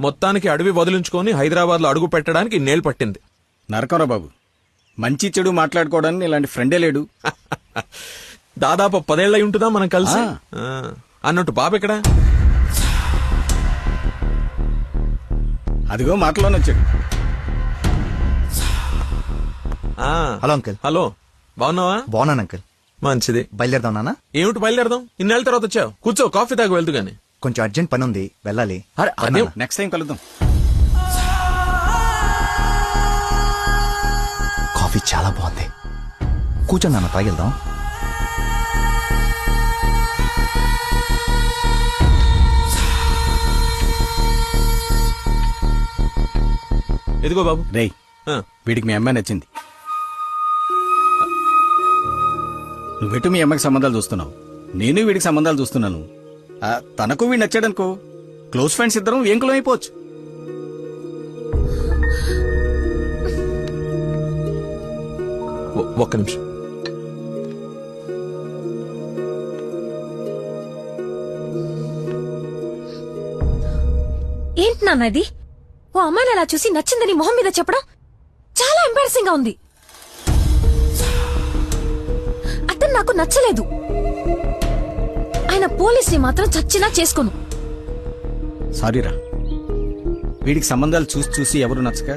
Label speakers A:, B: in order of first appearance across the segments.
A: మొత్తానికి అడవి వదిలించుకొని హైదరాబాద్ లో అడుగు పెట్టడానికి ఇన్నేళ్ళు పట్టింది.
B: నరకరా బాబు, మంచి చెడు మాట్లాడుకోవడానికి ఇలాంటి ఫ్రెండే లేడు.
A: దాదాపు 10 ఏళ్ళై ఉంటుందా మనం కలిసి. అన్నట్టు బాబు ఎక్కడా?
B: అదిగో మాటలోనే వచ్చాడు.
C: Hello uncle.
A: హలో, బాగున్నావా?
C: బాగున్నాను అంకుల్.
A: మంచిది.
C: బయలుదేరదాం నాన్న?
A: ఏమిటి బయలుదేరదాం? ఇన్నేళ్ళ తర్వాత వచ్చావు, కూర్చో, కాఫీ తాగి వెళ్తూ గాని.
C: కొంచెం అర్జెంట్ పని ఉంది, వెళ్ళాలి.
A: అదే
B: నెక్స్ట్ టైం కలుద్దాం.
C: కాఫీ చాలా బాగుంది, కూర్చో నాన్న, తాగిద్దాం.
A: ఎదిగో బాబు.
B: రేయ్, వీడికి మీ అమ్మాయి నచ్చింది. నువ్వెటు మీ అమ్మకి సంబంధాలు చూస్తున్నావు, నేను వీడికి సంబంధాలు చూస్తున్నాను. తనకు వీడు నచ్చాడనుకో, క్లోజ్ ఫ్రెండ్స్ ఇద్దరం ఏంకులం అయిపోవచ్చు.
A: ఒక్క నిమిషం.
D: ఏంటి నాన్న ఇది? ఓ అమ్మాయిని అలా చూసి నచ్చిందని మొహం మీద చెప్పడం చాలా ఎంబారసింగ్ గా ఉంది. అతను నాకు నచ్చలేదు. ఆయన పోలీసుని మాత్రం చచ్చినా చేసుకోను.
B: సారీరా, వీడికి సంబంధాలు చూసి చూసి ఎవరు నచ్చక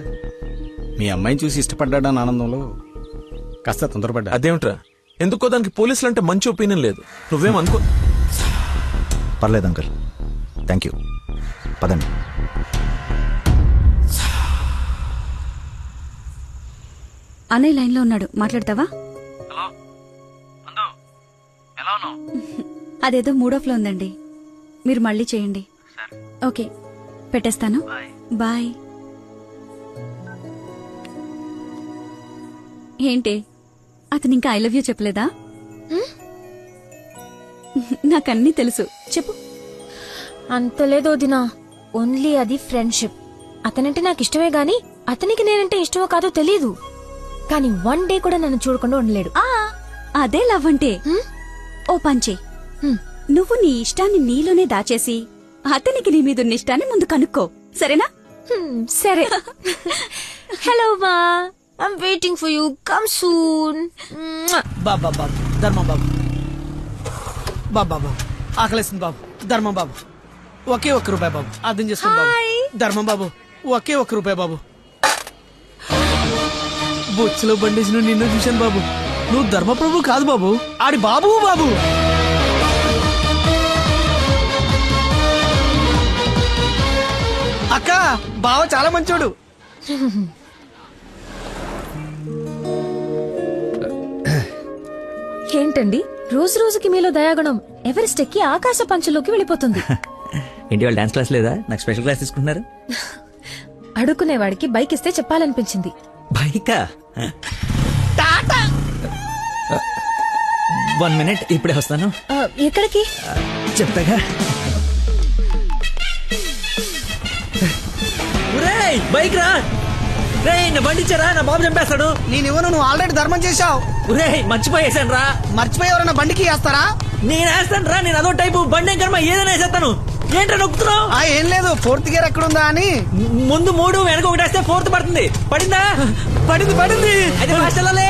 B: మీ అమ్మాయిని చూసి ఇష్టపడ్డాడని ఆనందంలో కాస్త తొందరపడ్డా.
A: అదేమిట్రా, ఎందుకో దానికి పోలీసులు అంటే మంచి ఒపీనియన్ లేదు. నువ్వేం అనుకో.
C: పర్లేదు అంకుల్, థ్యాంక్ యూ. పదండి.
E: అన్నయ్య లైన్ లో ఉన్నాడు, మాట్లాడతావా? అదేదో మూడో ఫ్లో ఉందండి, మీరు మళ్ళీ చేయండి. ఓకే, పెట్టేస్తాను. బాయ్. ఏంటి, అతను ఇంకా ఐ లవ్ యూ చెప్పలేదా? నాకన్నీ తెలుసు, చెప్పు.
D: అంత లేదు వదినా, ఓన్లీ అది ఫ్రెండ్షిప్. అతనంటే నాకు ఇష్టమే గాని అతనికి నేనంటే ఇష్టమో కాదో తెలీదు. కానీ 1 డే కూడా నన్ను చూడకుండా ఉండలేడు.
E: అదే లవ్ అంటే. ఓ పంచే, నువ్వు నీ ఇష్టాన్ని నీలోనే దాచేసి అతనికి నీ మీదున్న ఇష్టాన్ని ముందు కనుక్కో, సరేనా?
D: సరే. హలో మా, I'm waiting for you, come soon.
F: బాబా బాబు, ధర్మం బాబు. బాబా బాబు, ఆకలేస్తుంది బాబు. ధర్మం బాబు, ఒకే ₹1 బాబు, అర్థం చేసుకోండి బాబు. ధర్మం బాబు, ఒకే ₹1 బాబు. బొచ్చులో బండేసి నిన్ను చూశాను బాబు. నువ్వు ధర్మప్రభు కాదు బాబు, ఆడి బాబు బాబు. అక్క, బావ చాలా మంచోడు.
D: ఏంటండి రోజు రోజుకి మీలో దయాగుణం ఎవరెస్ట్ ఎక్కి ఆకాశ పంచులోకి వెళ్ళిపోతుంది.
G: ఏంటి వాళ్ళు డాన్స్ క్లాస్ లేదా? నాకు స్పెషల్ క్లాస్ తీసుకుంటున్నారు.
D: అడుక్కునేవాడికి బైక్ ఇస్తే చెప్పాలనిపించింది.
G: బైకా? 1 minute, ఇప్పుడే వస్తాను.
D: ఎక్కడికి?
G: చెప్తాగా. బైక్ రా రే, నా బండి ఇచ్చారా, నా బాబు చంపేస్తాడు.
F: నేనివ్వను, నువ్వు ఆల్రెడీ ధర్మం చేశావు.
G: మర్చిపోయేసాను రా.
F: మర్చిపోయి ఎవరన్నా బండికి వేస్తారా?
G: నేను వేస్తాను రా, నేను అదో టైపు బండి కర్మ ఏదైనా వేసేస్తాను. ఏంట్రా నొక్కుతున్నావు?
F: ఏం లేదు, 4th గేర్ ఎక్కడుందా అని.
G: ముందు 3 వెనక 1 వేస్తే 4th పడుతుంది. పడిందా?
F: పడింది.
G: అయితే ఫాస్ట్ వెళ్ళాలి.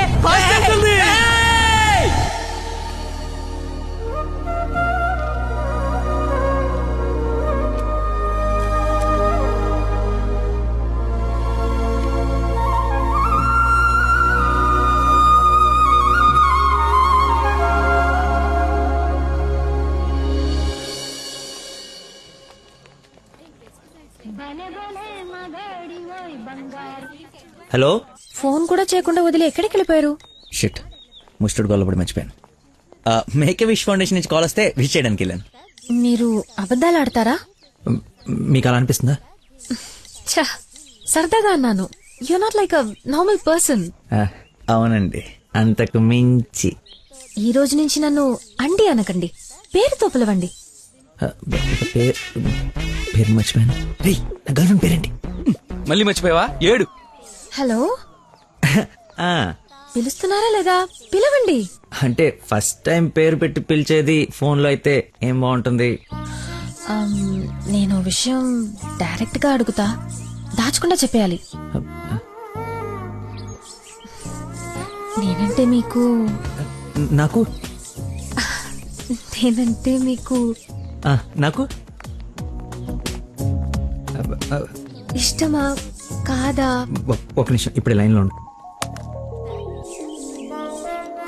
G: హలో.
D: ఫోన్ కూడా చేయకుండా వదిలి ఎక్కడికి వెళ్ళిపోయారు?
G: షిట్, ముస్టుడు గొల్లపడి మర్చిపోయాను. మేక్ విష్ ఫౌండేషన్ నుంచి కాల్ వస్తే విష్ చేయడానికి వెళ్ళాను.
D: మీరు అబద్ధాలు ఆడతారా?
G: మీకు అలా అనిపిస్తుందా?
D: సరదాగా అన్నాను. You not like a normal person.
G: అవునండి, అంతకు మించి.
D: ఈ రోజు నుంచి నన్ను అండి అనకండి, పేరుతో పిలవండి.
G: పేరు మర్చిపోయాను. రే, నా గర్ల్ ఫ్రెండ్ పేరేంటి?
B: మళ్ళీ మర్చిపోయావా? 7.
D: హలో, పిలుస్తున్నారా లేదా? పిలవండి.
G: అంటే ఫస్ట్ టైం పేరు పెట్టి పిలిచేది ఫోన్ లో అయితే ఏం బాగుంటుంది?
D: నేను విషయం డైరెక్ట్ గా అడుగుతా, దాచకుండా చెప్పేయాలి. నేనంటే మీకు
G: నాకు
D: నేనంటే మీకు
G: నాకు
D: ఇష్టమా కాదా?
G: ఒక నిమిషం, ఇప్పుడు లైన్లో ఉండు.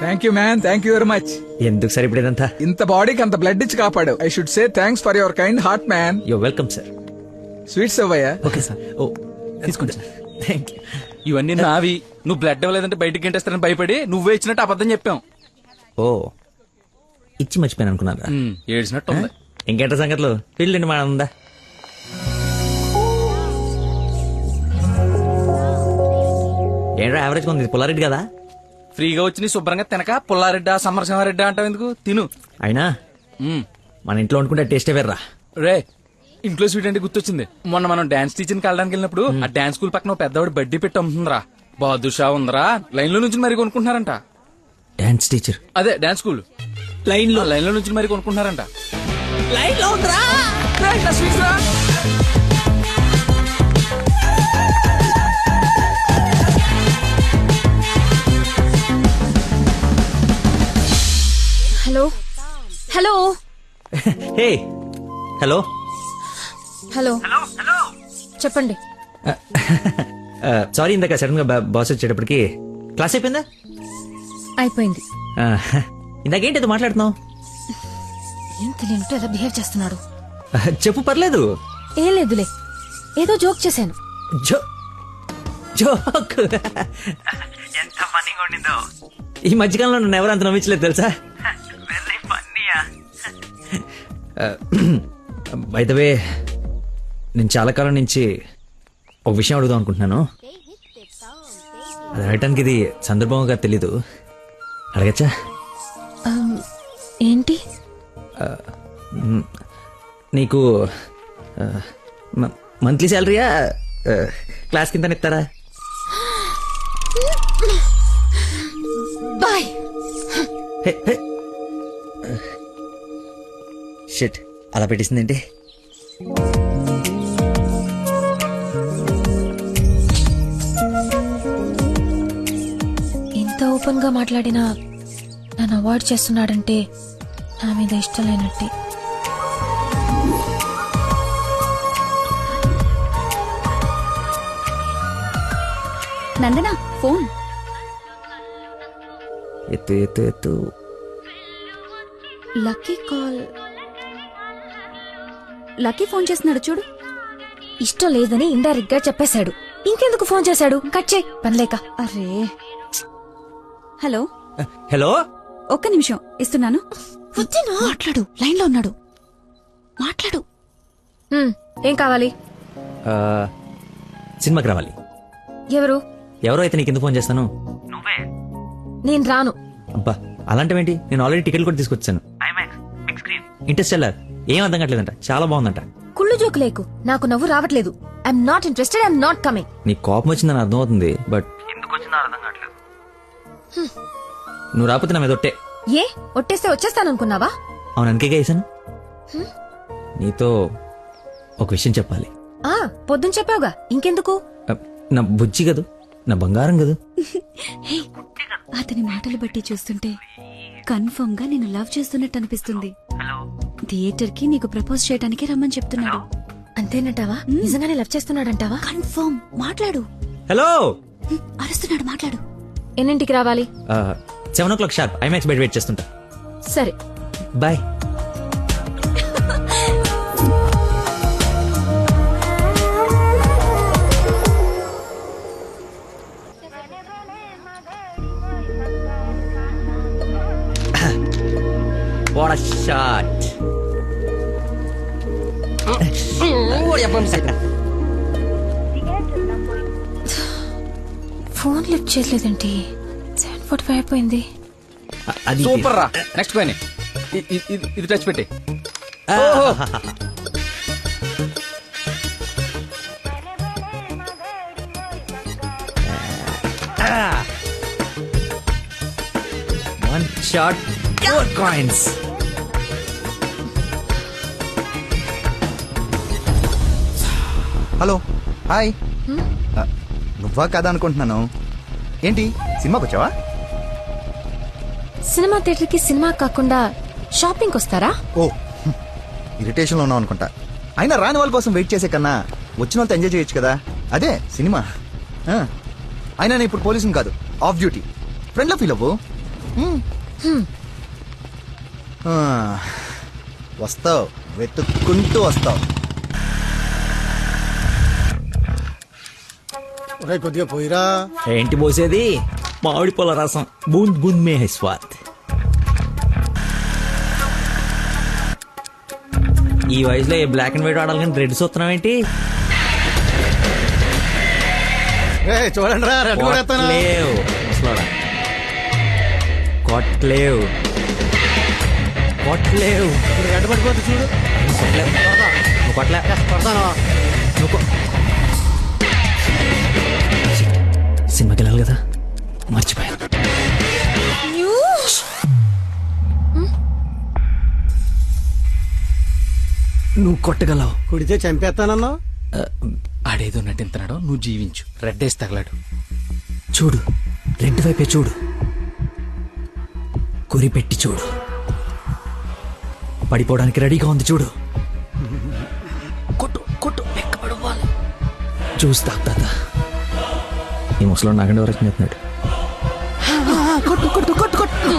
H: Thank you man, thank you very much.
G: ఎందుకు సార్ ఇప్పుడు ఇదంతా?
H: ఇంత బాడీకి అంత బ్లడ్ ఇచ్చి కాపాడు. I should say thanks for your kind heart man.
G: Yo welcome sir.
H: Sweets అవ్వయ్యా.
G: Okay sir. ఓ తీసుకోండి సార్. Thank you.
I: ఇవన్నీ నావి. నువ్వు బ్లడ్ ఇవ్వలేదంటే బయటికి గంటేస్తారని భయపడి నువ్వే ఇచ్చినట్టు అబద్ధం చెప్పాం.
G: ఓ ఇచ్చి మర్చిపోయాను అనుకున్నారా?
I: ఏడ్చినట్టు ఉంది.
G: ఇంకేంట సంగతులు? పెళ్ళండి మా ఉందా? ఏంట్రా యావరేజ్ ఉంది, పుల్లారెడ్డి కదా?
I: ఫ్రీగా వచ్చి నీ శుభ్రంగా తినక పుల్లారెడ్డా సమరసింహారెడ్డా అంటావు ఎందుకు? తిను.
G: అయినా మన ఇంట్లో వండుకుంటే టేస్టే వేర్రా.
I: రే, ఇంట్లో స్వీట్ అంటే గుర్తొచ్చింది. మొన్న మనం డాన్స్ టీచర్కి వెళ్ళడానికి వెళ్ళినప్పుడు ఆ డాన్స్ స్కూల్ పక్కన ఓ పెద్దవాడు బడ్డీ పెట్టి అమ్ముతుందిరా. బాదుషా ఉందరా. లైన్ లో నుంచి మరి కొనుక్కుంటున్నారంట.
G: డాన్స్ టీచర్
I: అదే డాన్స్ స్కూల్ లైన్ లో నుంచి మరి కొనుక్కుంటున్నారంట. లైన్ లో ఉందిరా.
D: Hello hello
G: hey hello
D: hello చెప్పండి.
G: సారీ, ఇందాక సడన్ గా బాస్ వచ్చేటప్పటికి క్లాస్ అయిపోయిందా?
D: అయిపోయింది.
G: ఇందాకేంటి ఏదో మాట్లాడుతున్నావు?
D: ఏం తెలియనట్టు ఎలా బిహేవ్ చేస్తున్నాడు.
G: చెప్పు, పర్లేదు.
D: ఏం లేదులే, ఏదో జోక్ చేశాను.
G: జోక్ ఎంత ఫన్నీగా ఉండిందో. ఈ మధ్యకాలంలో నన్ను ఎవరు అంత నమ్మించలేదు తెలుసా? బై ద వే, నేను చాలా కాలం నుంచి ఒక విషయం అడుగుదాం అనుకుంటున్నాను. అది అడగటానికి ఇది సందర్భంగా తెలీదు. అడగచ్చా?
D: ఏంటి?
G: నీకు మంత్లీ శాలరీయా క్లాస్ కింద ఇస్తారా?
D: బాయ్.
G: షిట్, అలా పెట్టేసిందేంటి?
D: ఇంత ఓపెన్ గా మాట్లాడినా నన్ను అవాయిడ్ చేస్తున్నాడంటే నా మీద ఇష్టం లేనట్టే.
E: నందన ఫోన్.
G: ఎత్తు ఎత్తు ఎత్తు.
E: Lucky call. లక్కీ ఫోన్ చేస్తున్నాడు చూడు.
D: ఇష్టం లేదని ఇండైరెక్ట్ గా చెప్పేశాడు. ఇంకెందుకు ఫోన్ చేశాడు? కట్ చేయి, పనిలేక.
E: అరే, హలో
G: హలో,
E: ఒక్క నిమిషం ఇస్తున్నాను. మాట్లాడు, లైన్ లో ఉన్నాడు. మాట్లాడు.
D: ఏం కావాలి?
G: సినిమాకి రావాలి.
D: ఎవరు?
G: ఎవరో అయితే నీకు ఎందుకు ఫోన్ చేస్తాను?
D: నేను రాను.
G: అబ్బా, అలాంటివేంటి? నేను ఆల్రెడీ టికెట్ కూడా తీసుకొచ్చాను. ఇంటర్స్టెల్లార్ ఏం అర్థం కావట్లేదంట, చాలా బాగుందంట.
D: కుళ్ళు జోకు లేకు, నాకు నవ్వు రావట్లేదు. I'm not interested, I'm not coming.
G: నీ కోపం వచ్చిందని అర్థం అవుతుంది, బట్ ఎందుకు వచ్చిందో అర్థం కావట్లేదు. నువ్వు రాకపోతే నా మీద ఒట్టే.
D: ఏ ఒట్టేస్తే వచ్చేస్తాననుకున్నావా?
G: అవును, అందుకే వేసాను. నీతో ఒక విషయం చెప్పాలి.
D: పొద్దున చెప్పావుగా, ఇంకెందుకు?
G: నా బుజ్జి కదూ, నా బంగారం కదూ.
E: అతని మాటలు బట్టి చూస్తుంటే కన్ఫర్మ్ గా నేను లవ్ చేస్తున్నట్టు అనిపిస్తుంది. థియేటర్ కి నీకు ప్రపోజ్ చేయడానికి రమ్మని చెప్తున్నాడు.
D: అంతేనంటావా? నిజంగానే లవ్ చేస్తున్నాడంటావా?
E: కన్ఫర్మ్. మాట్లాడు.
G: హలో,
E: అరుస్తున్నాడు, మాట్లాడు.
D: ఎన్నింటికి రావాలి?
G: 7 o'clock షార్ప్ ఐమాక్స్ బయట వెయిట్ చేస్తుంటా.
D: సరే,
G: bye. What a shot.
D: Phone lift చేయలేదేంటి? 7:45 అయిపోయింది.
G: అది
I: సూపర్ రా. నెక్స్ట్ పైన ఇది టచ్ పెట్టి.
G: One shot, 4 coins.
C: Hello hi నువ్వా కదా అనుకుంటున్నాను. ఏంటి సినిమాకి వచ్చావా?
D: సినిమా థియేటర్ కి సినిమా కాకుండా షాపింగ్ వస్తారా?
C: ఓ ఇరిటేషన్లో ఉన్నావు అనుకుంటా. అయినా రాని వాళ్ళ కోసం వెయిట్ చేసే కన్నా వచ్చిన వాళ్ళతో ఎంజాయ్ చేయొచ్చు కదా, అదే సినిమా. అయినా నేను ఇప్పుడు పోలీసుని కాదు, ఆఫ్ డ్యూటీ. ఫ్రెండ్లో ఫీల్ అవ్వు. వస్తావు, వెతుక్కుంటూ వస్తావు.
B: కొద్దిగా పోయిరా.
G: ఏంటి పోసేది? మామిడి పొల రసం బూంద్ బూంద్ మే హై స్వాద్. ఈ వయసులో ఏ బ్లాక్ అండ్ వైట్ ఆడాలి కానీ రెడ్ చూస్తున్నావు ఏంటి?
B: చూడండి రా, రెడ్ కూడా ఎత్తాను.
G: కొట్లేవు ముసలోడా. కొట్లేవు కొట్లేవు.
B: రెడ్ పడిపోతే చూడు.
G: కొట్లేవు. నువ్వు కొట్లే.
B: కొడతాను.
G: నువ్వు కొ- సినిమాకి వెళ్ళాలి కదా, మర్చిపోయాను. నువ్వు కొట్టగలవు.
B: కుడితే చంపేస్తానన్నా.
I: ఆడేదో నటింతున్నాడో, నువ్వు జీవించు. రెడ్ వేసి తగలాడు.
G: చూడు, రెడ్ వైపే చూడు, కురిపెట్టి చూడు. పడిపోవడానికి రెడీగా ఉంది చూడు. కొట్టు కొట్టు, ఎక్కబడవాలి. చూస్తా తాత. ఈ ముసలో నాకంటే వరకు చెప్తున్నాడు.
F: కొట్టు కొట్టు కొట్టు కొట్టు.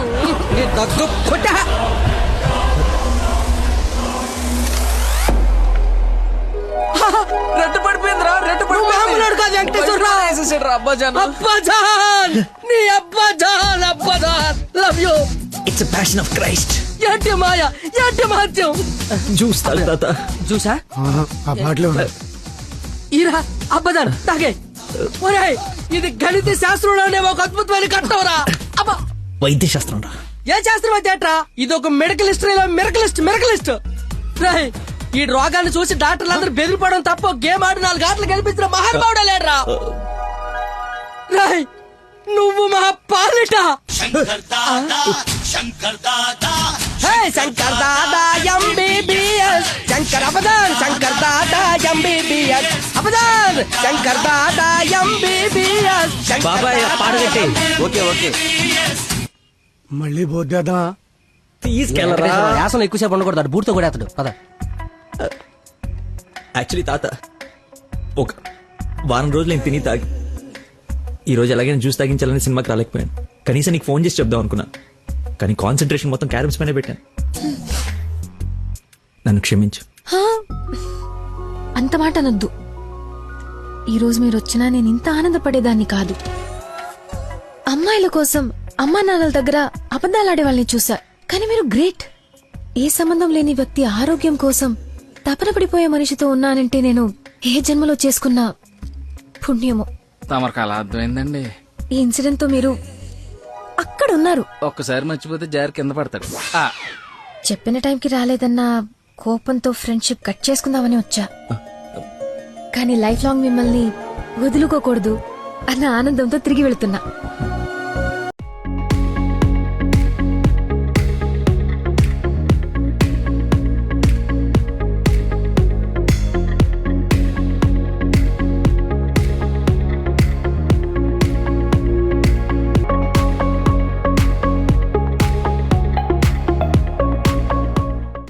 F: కొట్టా.
I: రెడ్ పడిపోయిందిరా, రెడ్
F: మామూలుడు కాదు వెంకటేశ్వరరావు.
I: అబ్బాజాన్.
F: అబ్బాజాన్, నీ అబ్బాజాన్, అబ్బాజాన్, love you.
G: It's passion of Christ.
F: ఏంటి మాయ, ఏంటి మహత్యం.
G: చూస్తా తాత.
F: చూసా
B: ఆ బాటిలో
F: ఈరా అబ్బదాన్ తాగే. ఒరేయ్, ఇది గణిత శాస్త్రంలోనే ఒక అద్భుతమైన కట్టవరా. అబ్బా,
G: వైద్య శాస్త్రం రా.
F: ఏ శాస్త్రం అయితే ఏట్రా? ఇది ఒక మెడికల్ హిస్టరీలో మెరకలిస్ట్. రేయ్, ఈ రోగాన్ని చూసి డాక్టర్లు అందరూ బెదిరిపోవడం తప్ప గేమ్ ఆడి 4 గంటలు గెలిపించిన మహానుభావుడే లేడ్రా. రేయ్, నువ్వు మా పాలిట Shankar Dada MBBS. Shankar అబదాన్, Shankar Dada MBBS. అబదాన్, Shankar Dada MBBS.
G: బాబాయ్ పాట కట్టే.
C: Okay okay.
B: మళ్ళీ పోద్దేదా.
G: తీసుకెళ్ళరా.
F: యాసన ఎక్కువసేపు ఉండకూడదు, బూట్తో కూడా అతడు కదా.
G: యాక్చువల్లీ తాత, ఒక వారం రోజులు నేను తిని తాగి ఈ రోజు ఎలాగైనా జ్యూస్ తాగించాలని సినిమాకి రాలేకపోయాను. కనీసం నీకు ఫోన్ చేసి చెప్దాం అనుకున్నాను, కానీ కాన్సన్ట్రేషన్ మొత్తం క్యారమ్స్ పైన పెట్టాను. నన్ను క్షమించు.
D: అంత మాట అనొద్దు. ఈరోజు మీరు వచ్చినా నేను ఇంత ఆనందపడేదాన్ని కాదు. అమ్మాయిల కోసం అమ్మా నాన్నల దగ్గర అబద్ధాలాడే వాళ్ళని చూసా, కానీ మీరు గ్రేట్. ఏ సంబంధం లేని వ్యక్తి ఆరోగ్యం కోసం తపన పడిపోయే మనిషితో ఉన్నానంటే నేను ఏ జన్మలో చేసుకున్న పుణ్యమో.
I: తమరికి అలా అర్థమైందండి.
D: ఈ ఇన్సిడెంట్ తో మీరు అక్కడ ఉన్నారు.
I: ఒక్కసారి మర్చిపోతే జారి కింద పడతాడు.
D: చెప్పిన టైంకి రాలేదన్న కోపంతో ఫ్రెండ్షిప్ కట్ చేసుకుందామని వచ్చా, కానీ లైఫ్ లాంగ్ మిమ్మల్ని వదులుకోకూడదు అన్న ఆనందంతో తిరిగి వెళ్తున్నా.